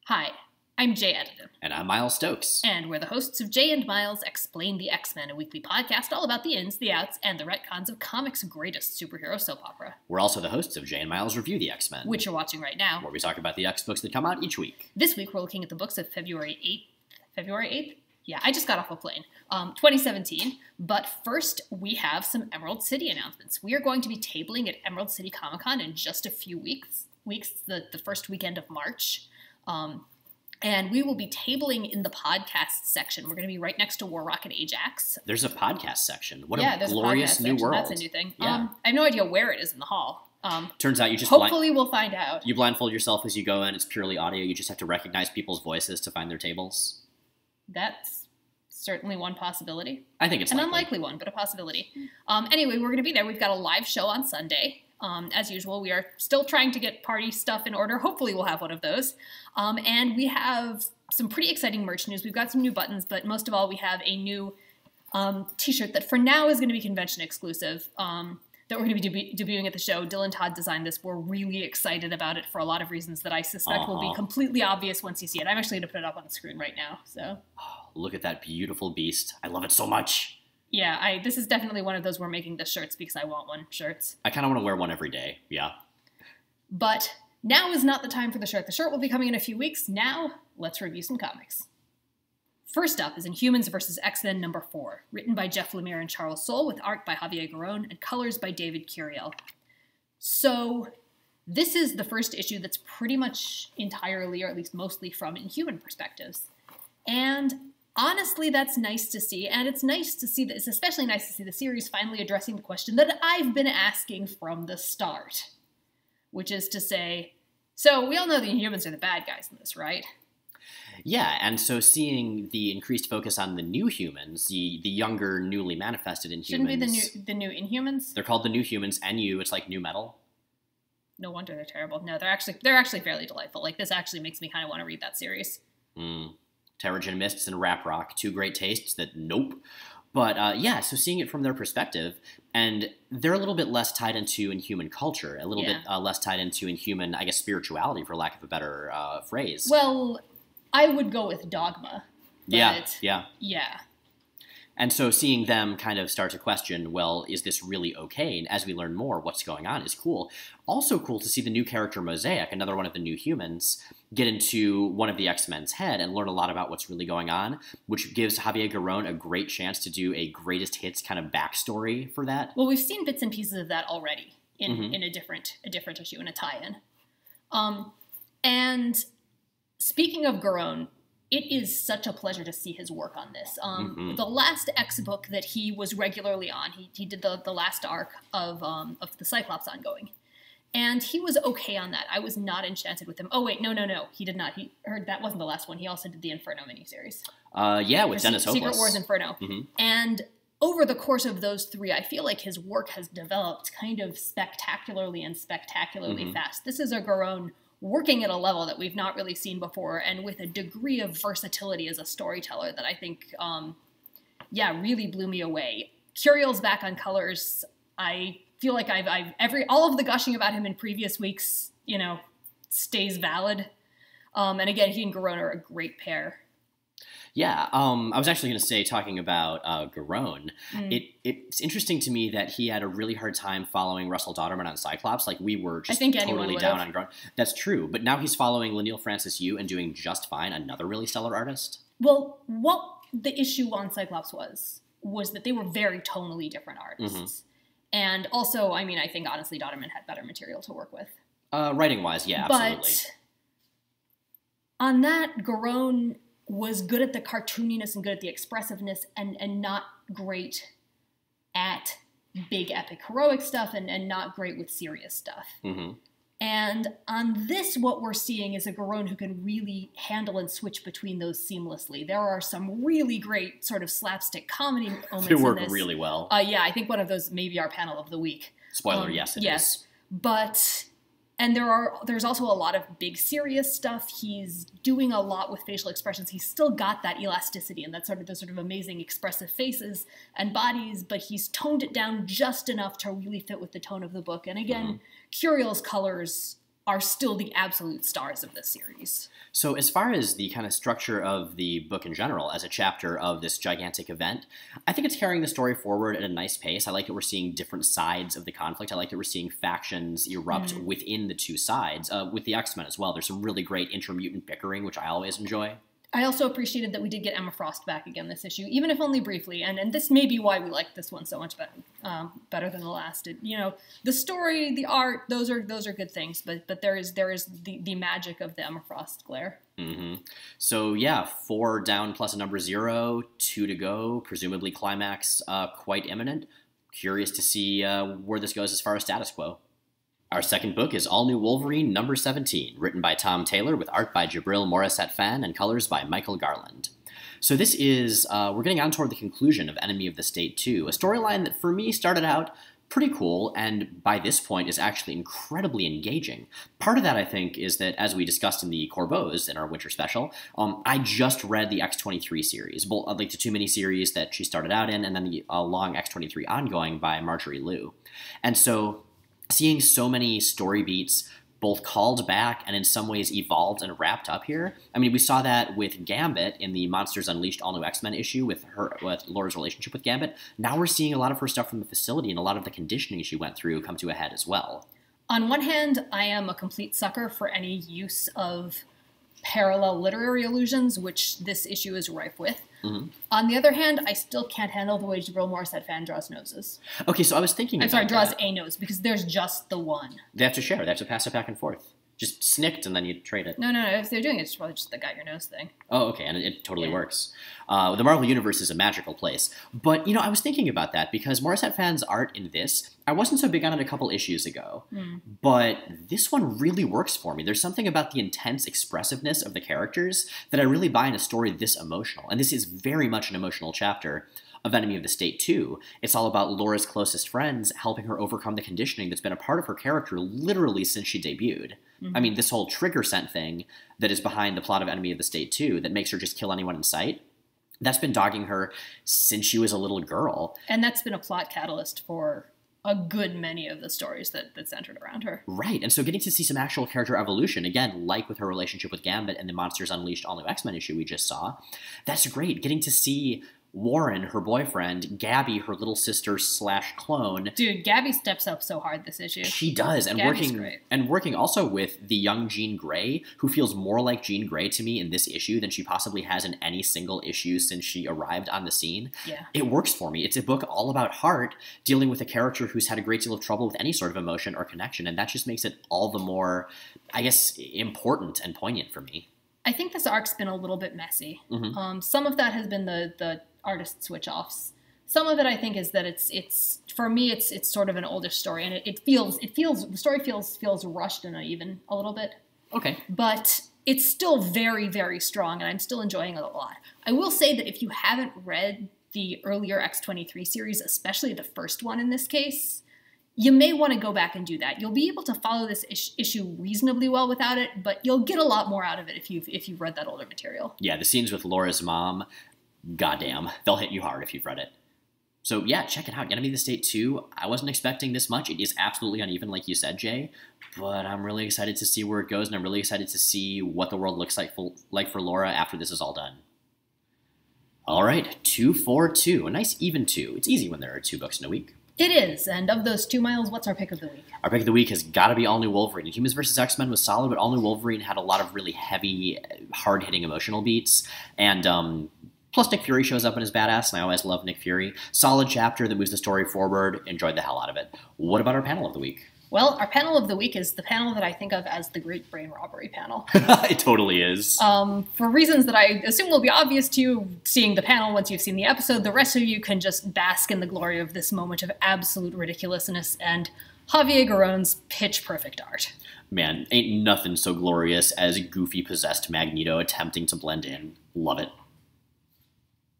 Hi, I'm Jay Editon. And I'm Miles Stokes. And we're the hosts of Jay and Miles Explain the X-Men, a weekly podcast all about the ins, the outs, and the retcons of comics' greatest superhero soap opera. We're also the hosts of Jay and Miles Review the X-Men, which you're watching right now, where we talk about the X books that come out each week. This week we're looking at the books of February 8th? February 8th? Yeah, I just got off a plane. 2017. But first, we have some Emerald City announcements. We are going to be tabling at Emerald City Comic-Con in just a few weeks, the first weekend of March. And we will be tabling in the podcast section. We're going to be right next to War Rocket Ajax. There's a podcast section. What a glorious new world. That's a new thing. Yeah. I have no idea where it is in the hall. Turns out you just hopefully we'll find out. You blindfold yourself as you go in. It's purely audio. You just have to recognize people's voices to find their tables. That's certainly one possibility. I think it's an unlikely one, but a possibility. Anyway, we're going to be there. We've got a live show on Sunday. As usual, we are still trying to get party stuff in order. Hopefully we'll have one of those. And we have some pretty exciting merch news. We've got some new buttons, but most of all, we have a new t-shirt that for now is going to be convention exclusive that we're going to be debuting at the show. Dylan Todd designed this. We're really excited about it for a lot of reasons that I suspect will be completely obvious once you see it. I'm actually going to put it up on the screen right now. So, look at that beautiful beast. I love it so much. Yeah, this is definitely one of those we're making the shirts because I want one shirts. I kind of want to wear one every day, yeah. But now is not the time for the shirt. The shirt will be coming in a few weeks. Now, let's review some comics. First up is Inhumans vs. X-Men number 4, written by Jeff Lemire and Charles Soule, with art by Javier Garrón and colors by David Curiel. So, this is the first issue that's pretty much entirely, or at least mostly, from Inhuman perspectives. And honestly, that's nice to see, and it's nice to see this, especially nice to see the series finally addressing the question that I've been asking from the start, which is to say, so we all know the Inhumans are the bad guys in this, right? Yeah, and so seeing the increased focus on the new humans, the younger, newly manifested Inhumans. Shouldn't be the new Inhumans? They're called the new humans, NU, it's like new metal. No wonder they're terrible. No, they're actually fairly delightful. Like, this actually makes me kind of want to read that series. Terrigen Mists and Rap Rock, two great tastes that nope. But yeah, so seeing it from their perspective, and they're a little bit less tied into Inhuman culture, a little bit less tied into Inhuman, I guess, spirituality, for lack of a better phrase. Well, I would go with dogma. Yeah. And so seeing them kind of start to question, well, is this really okay? And as we learn more, what's going on is cool. Also cool to see the new character Mosaic, another one of the new humans, get into one of the X-Men's head and learn a lot about what's really going on, which gives Javier Garrón a great chance to do a greatest hits kind of backstory for that. Well, we've seen bits and pieces of that already in a different issue, in a tie-in. And speaking of Garrón, it is such a pleasure to see his work on this. The last X book that he was regularly on, he did the last arc of the Cyclops ongoing. And he was okay on that. I was not enchanted with him. Oh, wait, no. He did not. He heard that wasn't the last one. He also did the Inferno miniseries. Yeah, with Dennis Hopeless. Secret Wars Inferno. And over the course of those three, I feel like his work has developed kind of spectacularly fast. This is a Garrón working at a level that we've not really seen before, and with a degree of versatility as a storyteller that I think, really blew me away. Curiel's back on colors. I feel like all of the gushing about him in previous weeks, stays valid. And again, he and Garrón are a great pair. Yeah, I was actually going to say, talking about Garrón, it's interesting to me that he had a really hard time following Russell Dauterman on Cyclops. Like, we were just totally down on Garrón. That's true, but now he's following Leinil Francis Yu and doing just fine, another really stellar artist. Well, what the issue on Cyclops was that they were very tonally different artists. And also, I mean, I think, honestly, Dauterman had better material to work with. Writing-wise, yeah, absolutely. But on that, Garrón was good at the cartooniness and good at the expressiveness and not great at big epic heroic stuff and not great with serious stuff. And on this, what we're seeing is a Garrón who can really handle and switch between those seamlessly. There are some really great sort of slapstick comedy moments they work really well. Yeah, I think one of those may be our panel of the week. Spoiler, yes, it is. But and there's also a lot of big serious stuff. He's doing a lot with facial expressions. He's still got that elasticity and those sort of amazing expressive faces and bodies, but he's toned it down just enough to really fit with the tone of the book. And again, Curiel's colors are still the absolute stars of this series. So as far as the kind of structure of the book in general as a chapter of this gigantic event, I think it's carrying the story forward at a nice pace. I like that we're seeing different sides of the conflict. I like that we're seeing factions erupt within the two sides. With the X-Men as well, there's some really great intermutant bickering, which I always enjoy. I also appreciated that we did get Emma Frost back again this issue, even if only briefly, and this may be why we like this one so much better than the last. The story, the art, those are good things, but there is the magic of the Emma Frost glare. Mm-hmm. So yeah, 4 down plus a number 0, 2 to go, presumably climax quite imminent. Curious to see where this goes as far as status quo. Our second book is All-New Wolverine number 17, written by Tom Taylor with art by Jabril Morissette-Fan and colors by Michael Garland. So this is, we're getting on toward the conclusion of Enemy of the State 2, a storyline that for me started out pretty cool and by this point is actually incredibly engaging. Part of that, I think, is that as we discussed in the Corbeaus in our winter special, I just read the X-23 series, both like the 2 miniseries that she started out in and then the long X-23 ongoing by Marjorie Liu. And so seeing so many story beats both called back and in some ways evolved and wrapped up here. I mean, we saw that with Gambit in the Monsters Unleashed All-New X-Men issue with Laura's relationship with Gambit. Now we're seeing a lot of her stuff from the facility and a lot of the conditioning she went through come to a head as well. On one hand, I am a complete sucker for any use of parallel literary allusions, which this issue is rife with. Mm-hmm. On the other hand, I still can't handle the way Jabril Morissette-Fan draws noses. Okay, so I was thinking draws a nose, because there's just the one. They have to share. They have to pass it back and forth. Just snicked, and then you trade it. No. If they're doing it, it's probably just the got your nose thing. Oh, okay, and it totally works. The Marvel Universe is a magical place. But, I was thinking about that, because Morissette-Fan's art in this, I wasn't so big on it a couple issues ago. But this one really works for me. There's something about the intense expressiveness of the characters that I really buy in a story this emotional. And this is very much an emotional chapter of Enemy of the State 2. It's all about Laura's closest friends helping her overcome the conditioning that's been a part of her character literally since she debuted. Mm-hmm. I mean, this whole trigger scent thing that is behind the plot of Enemy of the State 2 that makes her just kill anyone in sight, that's been dogging her since she was a little girl. And that's been a plot catalyst for a good many of the stories that centered around her. Right, and so getting to see some actual character evolution, again, like with her relationship with Gambit and the Monsters Unleashed All-New X-Men issue we just saw, that's great. Getting to see Warren, her boyfriend, Gabby, her little sister / clone. Dude, Gabby steps up so hard this issue. She does, and working also with the young Jean Grey, who feels more like Jean Grey to me in this issue than she possibly has in any single issue since she arrived on the scene. Yeah. It works for me. It's a book all about heart, dealing with a character who's had a great deal of trouble with any sort of emotion or connection, and that just makes it all the more, I guess, important and poignant for me. I think this arc's been a little bit messy. Mm-hmm. Some of that has been the artist switch-offs. Some of it, I think, is that it's for me, it's sort of an older story, and the story feels rushed and uneven a little bit. Okay. But it's still very, very strong, and I'm still enjoying it a lot. I will say that if you haven't read the earlier X-23 series, especially the first one in this case, you may want to go back and do that. You'll be able to follow this issue reasonably well without it, but you'll get a lot more out of it if you've read that older material. Yeah, the scenes with Laura's mom, goddamn, they'll hit you hard if you've read it. So yeah, check it out. Enemy of the State 2, I wasn't expecting this much. It is absolutely uneven, like you said, Jay, but I'm really excited to see where it goes, and I'm really excited to see what the world looks like for Laura after this is all done. All right, 2-4-2, a nice even 2. It's easy when there are 2 books in a week. It is, and of those 2 miles, what's our pick of the week? Our pick of the week has got to be All-New Wolverine. Inhumans vs. X-Men was solid, but All-New Wolverine had a lot of really heavy, hard-hitting emotional beats, and plus Nick Fury shows up and is badass, and I always love Nick Fury. Solid chapter that moves the story forward, enjoyed the hell out of it. What about our panel of the week? Well, our panel of the week is the panel that I think of as the Great Brain Robbery panel. It totally is. For reasons that I assume will be obvious to you seeing the panel once you've seen the episode, the rest of you can just bask in the glory of this moment of absolute ridiculousness and Javier Garrón's pitch-perfect art. Man, ain't nothing so glorious as goofy possessed Magneto attempting to blend in. Love it.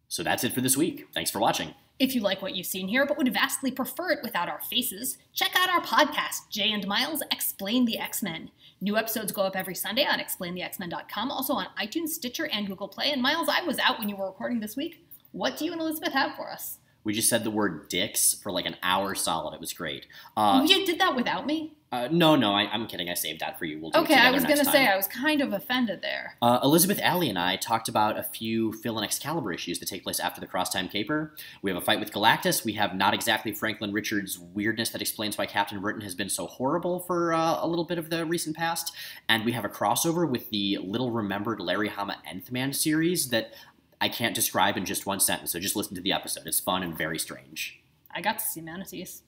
So that's it for this week. Thanks for watching. If you like what you've seen here, but would vastly prefer it without our faces, check out our podcast, Jay and Miles Explain the X-Men. New episodes go up every Sunday on explainthexmen.com, also on iTunes, Stitcher, and Google Play. And Miles, I was out when you were recording this week. What do you and Elizabeth have for us? We just said the word dicks for like an hour solid. It was great. You did that without me? No, I'm kidding. I saved that for you. We'll do it Okay, I was going to say, I was kind of offended there. Elizabeth Alley and I talked about a few Phil and Excalibur issues that take place after the Crosstime Caper. We have a fight with Galactus. We have not exactly Franklin Richards' weirdness that explains why Captain Britain has been so horrible for a little bit of the recent past. And we have a crossover with the little-remembered Larry Hama Nth Man series that I can't describe in just one sentence, so just listen to the episode. It's fun and very strange. I got to see Manatees.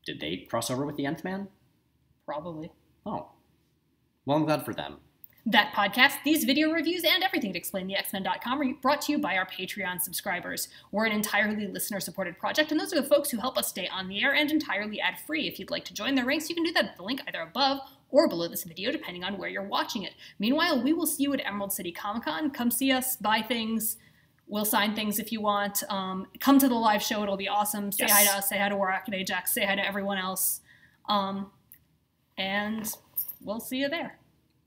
Did they cross over with the Nth Man? Probably. Oh. Well, I'm glad for them. That podcast, these video reviews, and everything to explainthexmen.com are brought to you by our Patreon subscribers. We're an entirely listener-supported project, and those are the folks who help us stay on the air and entirely ad-free. If you'd like to join their ranks, you can do that at the link either above or below this video, depending on where you're watching it. Meanwhile, we will see you at Emerald City Comic-Con. Come see us, buy things. We'll sign things if you want. Come to the live show. It'll be awesome. Say hi to us. Say hi to Warrock and Ajax. Say hi to everyone else. And we'll see you there.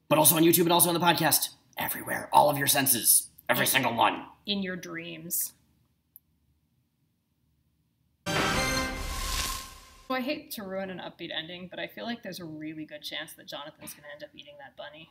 But also on YouTube and also on the podcast. Everywhere. All of your senses. Every single one. In your dreams. So I hate to ruin an upbeat ending, but I feel like there's a really good chance that Jonathan's going to end up eating that bunny.